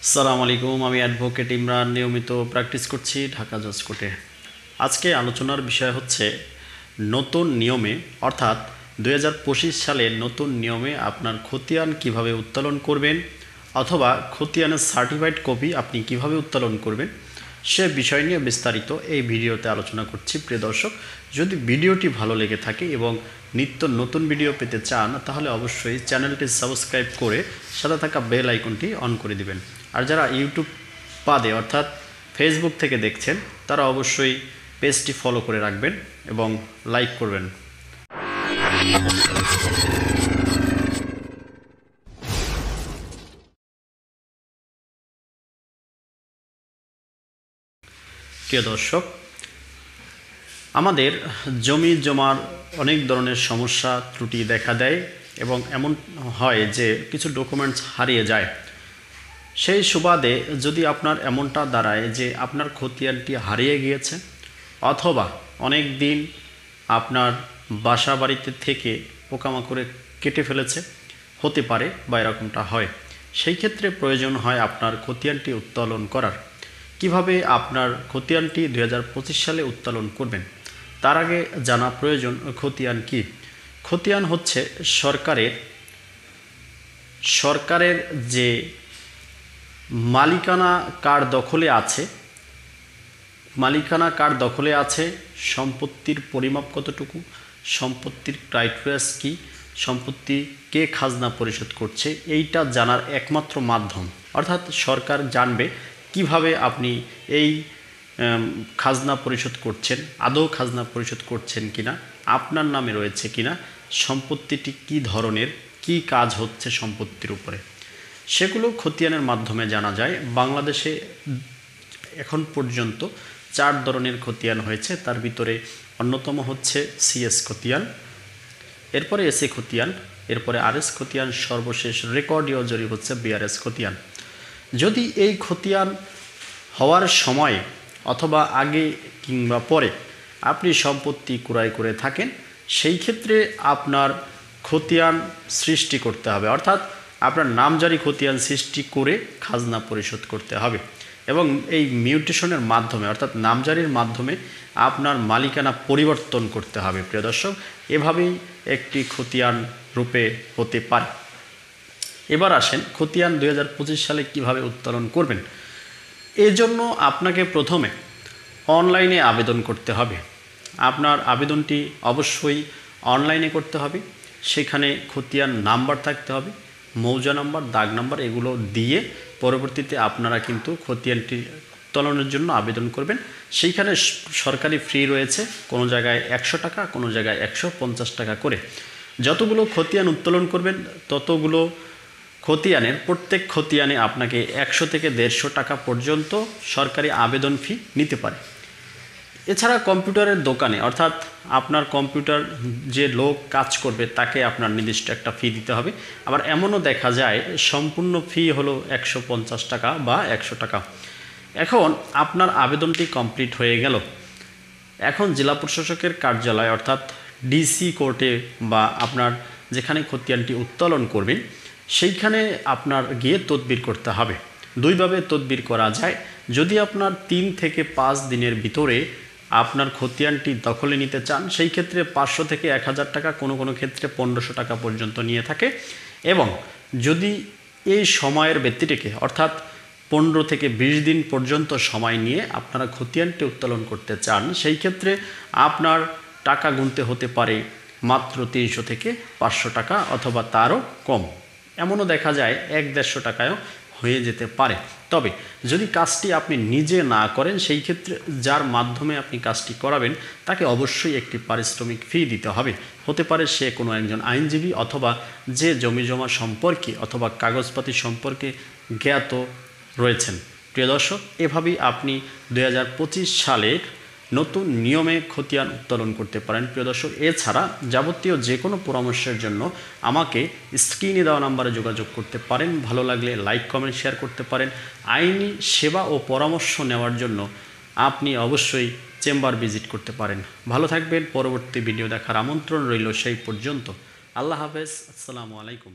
আসসালামু আলাইকুম। আমি অ্যাডভোকেট ইমরান নিয়মিত প্র্যাকটিস করছি ঢাকা জজ কোর্টে। আজকে আলোচনার বিষয় হচ্ছে নতুন নিয়মে অর্থাৎ 2025 সালের নতুন নিয়মে আপনার খতিয়ান কিভাবে উত্তোলন করবেন অথবা খতিয়ানের সার্টিফাইড কপি আপনি কিভাবে উত্তোলন করবেন সে বিষয় নিয়ে বিস্তারিত এই ভিডিওতে আলোচনা করছি। প্রিয় দর্শক, যদি ভিডিওটি ভালো লেগে থাকে এবং নিত্য নতুন ভিডিও পেতে চান তাহলে অবশ্যই চ্যানেলটি সাবস্ক্রাইব করে সাথে থাকা বেল আইকনটি অন করে দিবেন। আর যারা ইউটিউব বাদে অর্থাৎ ফেসবুক থেকে দেখছেন তারা অবশ্যই পেজটি ফলো করে রাখবেন এবং লাইক করবেন। প্রিয় দর্শক, আমাদের জমি জমার অনেক ধরনের সমস্যা ত্রুটি দেখা দেয় এবং এমন হয় যে কিছু ডকুমেন্টস হারিয়ে যায়। সেই সুবাদে যদি আপনার এমনটা দাঁড়ায় যে আপনার খতিয়ানটি হারিয়ে গিয়েছে অথবা অনেক দিন আপনার বাসা বাড়িতে থেকে পোকামাকড়ে কেটে ফেলেছে, হতে পারে বা এরকমটা হয়, সেই ক্ষেত্রে প্রয়োজন হয় আপনার খতিয়ানটি উত্তোলন করার। কিভাবে আপনার খতিয়ানটি 2025 সালে উত্তোলন করবেন তার আগে জানা প্রয়োজন খতিয়ান কি। খতিয়ান হচ্ছে সরকারের যে মালিকানা কার দখলে আছে, সম্পত্তির পরিমাপ কতটুকু, সম্পত্তির ক্রাইটেরিয়াস কি, সম্পত্তি কে খাজনা পরিশোধ করছে, এইটা জানার একমাত্র মাধ্যম। অর্থাৎ সরকার জানবে কিভাবে আপনি এই খাজনা পরিশোধ করছেন, আদৌ খাজনা পরিশোধ করছেন কিনা, আপনার নামে রয়েছে কিনা, সম্পত্তিটি কি ধরনের, কি কাজ হচ্ছে সম্পত্তির উপরে, সেগুলো খতিয়ানের মাধ্যমে জানা যায়। বাংলাদেশে এখন পর্যন্ত 4 ধরনের খতিয়ান হয়েছে। তার ভিতরে অন্যতম হচ্ছে সিএস খতিয়ান, এরপরে এসএ খতিয়ান, এরপরে আরএস খতিয়ান, সর্বশেষ রেকর্ডীয় জরিপ হচ্ছে বিআরএস খতিয়ান। যদি এই খতিয়ান হওয়ার সময় অথবা আগে কিংবা পরে আপনি সম্পত্তি ক্রয় করে থাকেন, সেই ক্ষেত্রে আপনার খতিয়ান সৃষ্টি করতে হবে, অর্থাৎ আপনার নামজারি খতিয়ান সৃষ্টি করে খাজনা পরিশোধ করতে হবে এবং এই মিউটেশনের মাধ্যমে অর্থাৎ নামজারির মাধ্যমে আপনার মালিকানা পরিবর্তন করতে হবে। প্রিয় দর্শক, এভাবেই একটি খতিয়ান রূপে হতে পারে। এবার আসেন খতিয়ান 2025 সালে কিভাবে উত্তোলন করবেন। এজন্য আপনাকে প্রথমে অনলাইনে আবেদন করতে হবে। আপনার আবেদনটি অবশ্যই অনলাইনে করতে হবে। সেখানে খতিয়ান নাম্বার থাকতে হবে, মৌজা নাম্বার, দাগ নাম্বার, এগুলো দিয়ে পরবর্তীতে আপনারা কিন্তু খতিয়ানটি উত্তোলনের জন্য আবেদন করবেন। সেইখানে সরকারি ফি রয়েছে, কোনো জায়গায় 100 টাকা, কোনো জায়গায় 150 টাকা করে। যতগুলো খতিয়ান উত্তোলন করবেন ততগুলো খতিয়ানের প্রত্যেক খতিয়ানে আপনাকে 100 থেকে 150 টাকা পর্যন্ত সরকারি আবেদন ফি নিতে পারে। এছাড়া কম্পিউটারের দোকানে অর্থাৎ আপনার কম্পিউটার যে লোক কাজ করবে তাকে আপনার নির্দিষ্ট একটা ফি দিতে হবে। আবার এমনও দেখা যায় সম্পূর্ণ ফি হলো 150 টাকা বা 100 টাকা। এখন আপনার আবেদনটি কমপ্লিট হয়ে গেল, এখন জেলা প্রশাসকের কার্যালয় অর্থাৎ ডিসি কোর্টে বা আপনার যেখানে খতিয়ানটি উত্তোলন করবেন সেইখানে আপনার গিয়ে তদবির করতে হবে। দুইভাবে তদবির করা যায়। যদি আপনার 3 থেকে 5 দিনের ভিতরে আপনার খতিয়ানটি দখলে নিতে চান, সেই ক্ষেত্রে 500 থেকে 1000 টাকা, কোনো কোনো ক্ষেত্রে 1500 টাকা পর্যন্ত নিয়ে থাকে। এবং যদি এই সময়ের ব্যক্তিটিকে অর্থাৎ 15 থেকে 20 দিন পর্যন্ত সময় নিয়ে আপনারা খতিয়ানটি উত্তোলন করতে চান, সেই ক্ষেত্রে আপনার টাকা গুনতে হতে পারে মাত্র 300 থেকে 500 টাকা অথবা তারও কম। এমনও দেখা যায় 100-150 টাকায়ও হয়ে যেতে পারে। তবে যদি কাজটি আপনি নিজে না করেন, সেই ক্ষেত্রে যার মাধ্যমে আপনি কাজটি করাবেন তাকে অবশ্যই একটি পারিশ্রমিক ফি দিতে হবে। হতে পারে সে কোনো একজন আইনজীবী অথবা যে জমিজমা সম্পর্কে অথবা কাগজপাতি সম্পর্কে জ্ঞাত রয়েছেন। প্রিয় দর্শক, এভাবেই আপনি 2025 সালের নতুন নিয়মে খতিয়ান উত্তোলন করতে পারেন। প্রিয় দর্শক, এছাড়া যাবতীয় যে কোনো পরামর্শের জন্য আমাকে স্ক্রিনে দেওয়া নাম্বারে যোগাযোগ করতে পারেন। ভালো লাগলে লাইক, কমেন্ট, শেয়ার করতে পারেন। আইনি সেবা ও পরামর্শ নেওয়ার জন্য আপনি অবশ্যই চেম্বার ভিজিট করতে পারেন। ভালো থাকবেন। পরবর্তী ভিডিও দেখার আমন্ত্রণ রইল। সেই পর্যন্ত আল্লাহ হাফেজ। আসসালামু আলাইকুম।